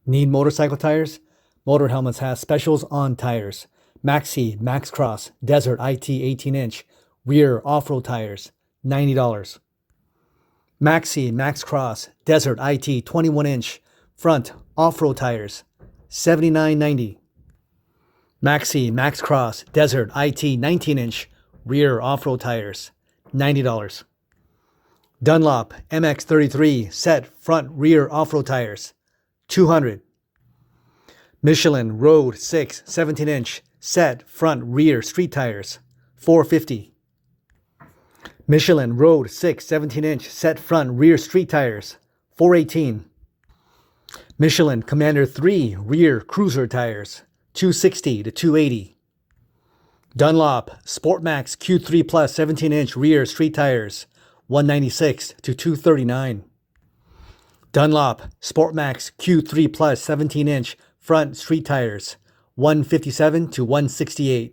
Need motorcycle tires? Motor Helmets has specials on tires. Maxxis Max Cross Desert IT 18-inch rear off-road tires, $90. Maxxis Max Cross Desert IT 21-inch front off-road tires, $79.90. Maxxis Max Cross Desert IT 19-inch rear off-road tires, $90. Dunlop MX33 set front rear off-road tires, $200. Michelin Road 6 17-inch set front rear street tires, $450. Michelin Road 6 17-inch set front rear street tires, $418. Michelin Commander 3 rear cruiser tires, $260 to $280. Dunlop Sportmax Q3 Plus 17-inch rear street tires, $196 to $239. Dunlop Sportmax Q3 Plus 17-inch front street tires, $157 to $168.